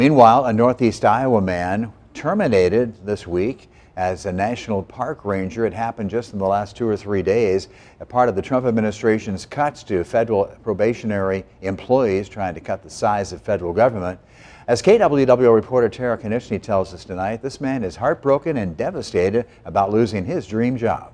Meanwhile, a Northeast Iowa man terminated this week as a national park ranger. It happened just in the last 2 or 3 days, a part of the Trump administration's cuts to federal probationary employees, trying to cut the size of federal government. As KWWO reporter Tara Konechny tells us tonight, this man is heartbroken and devastated about losing his dream job.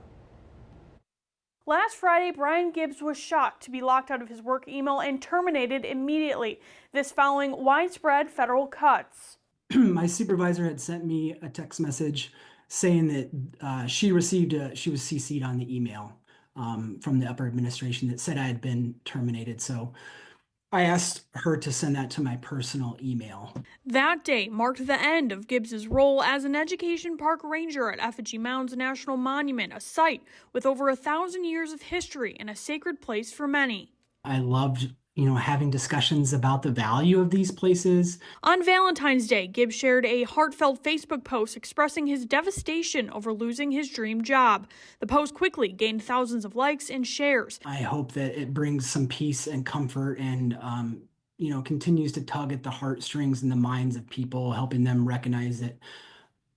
Last Friday, Brian Gibbs was shocked to be locked out of his work email and terminated immediately. This following widespread federal cuts. My supervisor had sent me a text message saying that she was CC'd on the email from the upper administration that said I had been terminated. So I asked her to send that to my personal email. That day marked the end of Gibbs's role as an education park ranger at Effigy Mounds National Monument, a site with over 1,000 years of history and a sacred place for many. I loved, having discussions about the value of these places. On Valentine's Day, Gibbs shared a heartfelt Facebook post expressing his devastation over losing his dream job. The post quickly gained thousands of likes and shares. I hope that it brings some peace and comfort and, continues to tug at the heartstrings and the minds of people, helping them recognize that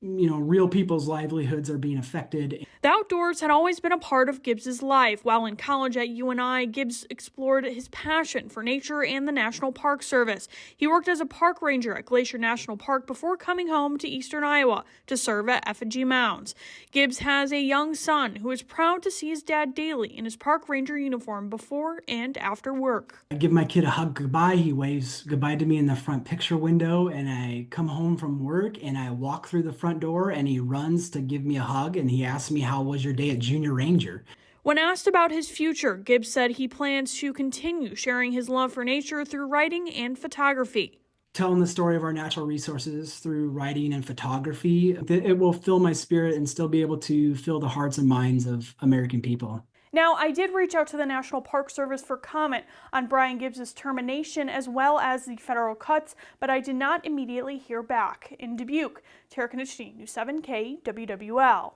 real people's livelihoods are being affected. The outdoors had always been a part of Gibbs's life. While in college at UNI, Gibbs explored his passion for nature and the National Park Service. He worked as a park ranger at Glacier National Park before coming home to eastern Iowa to serve at Effigy Mounds. Gibbs has a young son who is proud to see his dad daily in his park ranger uniform before and after work. I give my kid a hug goodbye. He waves goodbye to me in the front picture window, and I come home from work and I walk through the front door and he runs to give me a hug and he asks me, "How was your day at Junior Ranger?" When asked about his future, Gibbs said he plans to continue sharing his love for nature through writing and photography. Telling the story of our natural resources through writing and photography, it will fill my spirit and still be able to fill the hearts and minds of American people. Now, I did reach out to the National Park Service for comment on Brian Gibbs's termination as well as the federal cuts, but I did not immediately hear back. In Dubuque, Tara Konechny, News 7 KWWL.